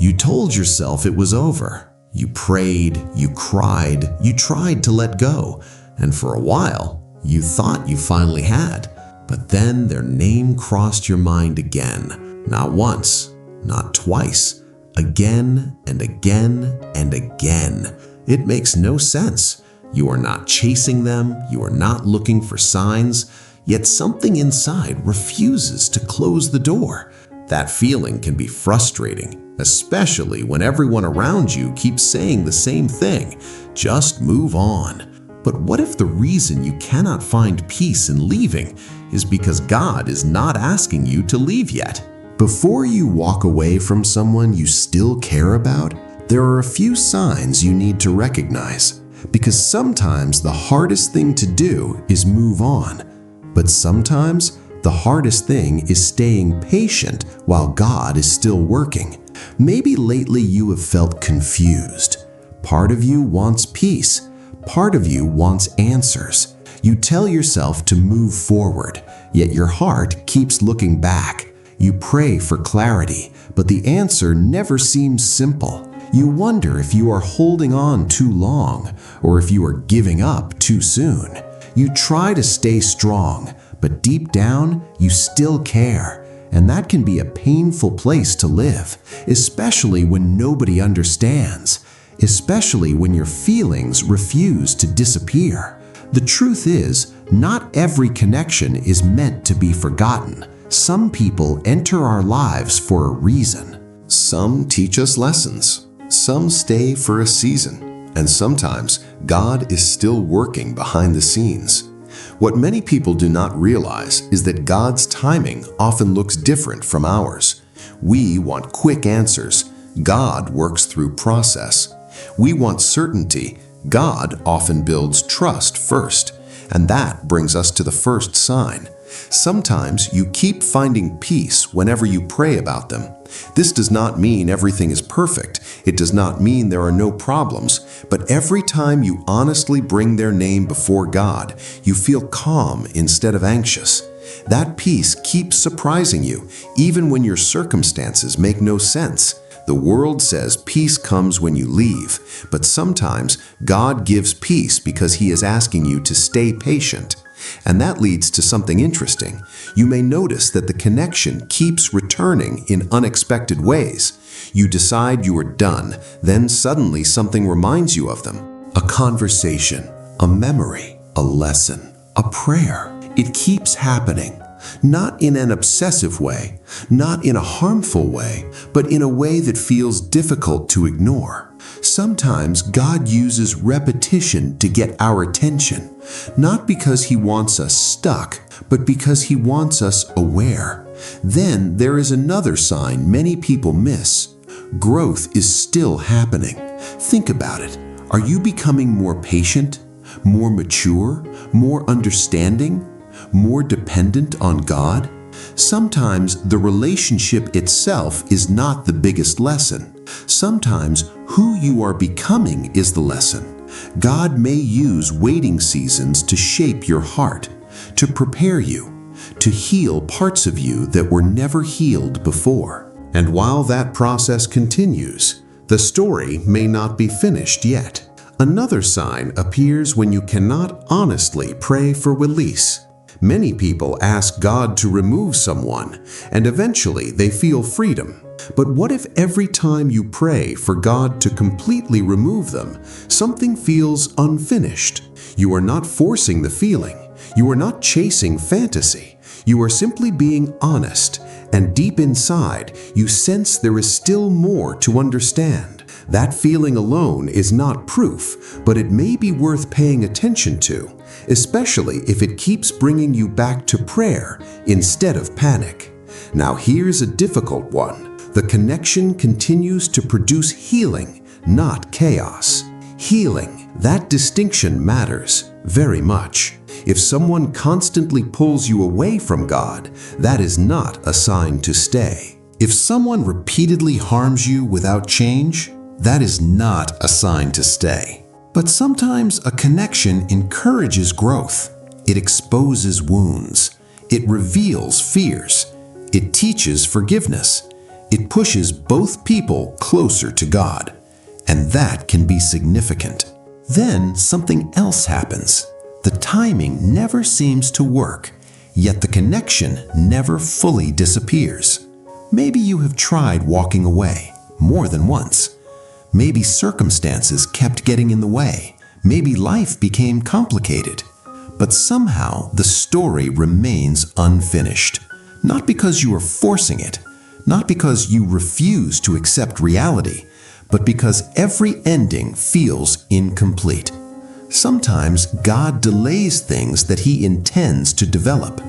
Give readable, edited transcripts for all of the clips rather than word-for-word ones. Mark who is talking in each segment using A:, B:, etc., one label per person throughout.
A: You told yourself it was over. You prayed, you cried, you tried to let go, and for a while, you thought you finally had. But then their name crossed your mind again. Not once, not twice, again and again and again. It makes no sense. You are not chasing them, you are not looking for signs, yet something inside refuses to close the door. That feeling can be frustrating, especially when everyone around you keeps saying the same thing. Just move on. But what if the reason you cannot find peace in leaving is because God is not asking you to leave yet? Before you walk away from someone you still care about, there are a few signs you need to recognize. Because sometimes the hardest thing to do is move on. But sometimes the hardest thing is staying patient while God is still working. Maybe lately you have felt confused. Part of you wants peace. Part of you wants answers. You tell yourself to move forward, yet your heart keeps looking back. You pray for clarity, but the answer never seems simple. You wonder if you are holding on too long, or if you are giving up too soon. You try to stay strong, but deep down, you still care. And that can be a painful place to live, especially when nobody understands. Especially when your feelings refuse to disappear. The truth is, not every connection is meant to be forgotten. Some people enter our lives for a reason. Some teach us lessons. Some stay for a season. And sometimes, God is still working behind the scenes. What many people do not realize is that God's timing often looks different from ours. We want quick answers. God works through process. We want certainty. God often builds trust first, and that brings us to the first sign. Sometimes you keep finding peace whenever you pray about them. This does not mean everything is perfect. It does not mean there are no problems, but every time you honestly bring their name before God, you feel calm instead of anxious. That peace keeps surprising you, even when your circumstances make no sense. The world says peace comes when you leave, but sometimes God gives peace because He is asking you to stay patient. And that leads to something interesting. You may notice that the connection keeps returning in unexpected ways. You decide you are done, then suddenly something reminds you of them. A conversation, a memory, a lesson, a prayer. It keeps happening. Not in an obsessive way, not in a harmful way, but in a way that feels difficult to ignore. Sometimes God uses repetition to get our attention, not because He wants us stuck, but because He wants us aware. Then there is another sign many people miss. Growth is still happening. Think about it. Are you becoming more patient, more mature, more understanding? More dependent on God? Sometimes the relationship itself is not the biggest lesson. Sometimes who you are becoming is the lesson. God may use waiting seasons to shape your heart, to prepare you, to heal parts of you that were never healed before. And while that process continues, the story may not be finished yet. Another sign appears when you cannot honestly pray for release. Many people ask God to remove someone, and eventually they feel freedom. But what if every time you pray for God to completely remove them, something feels unfinished? You are not forcing the feeling. You are not chasing fantasy. You are simply being honest, and deep inside, you sense there is still more to understand. That feeling alone is not proof, but it may be worth paying attention to, especially if it keeps bringing you back to prayer instead of panic. Now here's a difficult one. The connection continues to produce healing, not chaos. Healing, that distinction matters very much. If someone constantly pulls you away from God, that is not a sign to stay. If someone repeatedly harms you without change, that is not a sign to stay. But sometimes a connection encourages growth. It exposes wounds. It reveals fears. It teaches forgiveness. It pushes both people closer to God, and that can be significant. Then something else happens. The timing never seems to work, yet the connection never fully disappears. Maybe you have tried walking away more than once. Maybe circumstances kept getting in the way. Maybe life became complicated. But somehow the story remains unfinished. Not because you are forcing it, not because you refuse to accept reality, but because every ending feels incomplete. Sometimes God delays things that He intends to develop.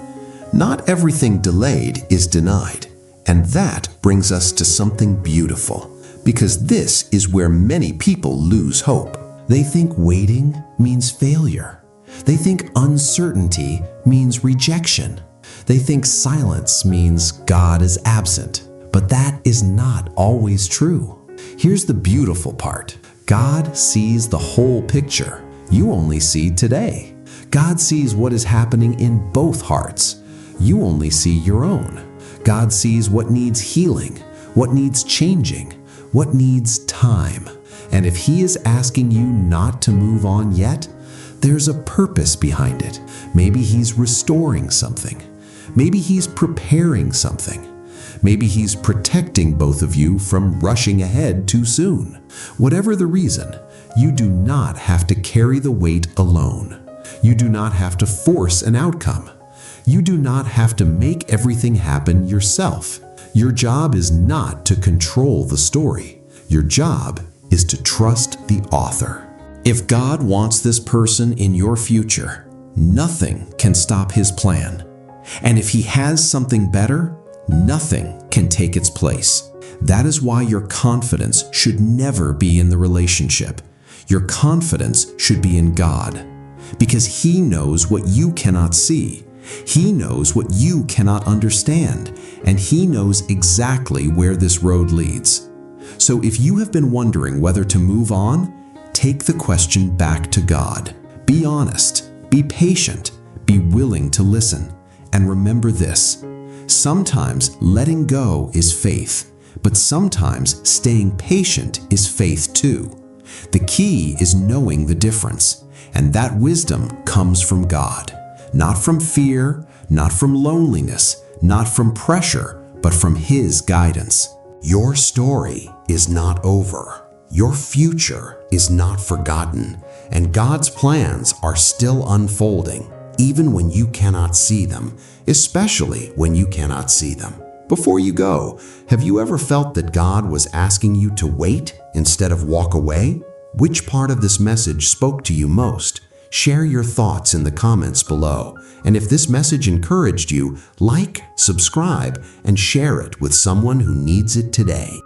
A: Not everything delayed is denied. And that brings us to something beautiful, because this is where many people lose hope. They think waiting means failure. They think uncertainty means rejection. They think silence means God is absent. But that is not always true. Here's the beautiful part. God sees the whole picture. You only see today. God sees what is happening in both hearts. You only see your own. God sees what needs healing, what needs changing, what needs time. And if He is asking you not to move on yet, there's a purpose behind it. Maybe He's restoring something. Maybe He's preparing something. Maybe He's protecting both of you from rushing ahead too soon. Whatever the reason, you do not have to carry the weight alone. You do not have to force an outcome. You do not have to make everything happen yourself. Your job is not to control the story. Your job is to trust the author. If God wants this person in your future, nothing can stop His plan. And if He has something better, nothing can take its place. That is why your confidence should never be in the relationship. Your confidence should be in God, because He knows what you cannot see. He knows what you cannot understand, and He knows exactly where this road leads. So if you have been wondering whether to move on, take the question back to God. Be honest, be patient, be willing to listen, and remember this. Sometimes letting go is faith, but sometimes staying patient is faith too. The key is knowing the difference, and that wisdom comes from God. Not from fear, not from loneliness, not from pressure, but from His guidance. Your story is not over. Your future is not forgotten, and God's plans are still unfolding, even when you cannot see them, especially when you cannot see them. Before you go, have you ever felt that God was asking you to wait instead of walk away? Which part of this message spoke to you most? Share your thoughts in the comments below. And if this message encouraged you, like, subscribe, and share it with someone who needs it today.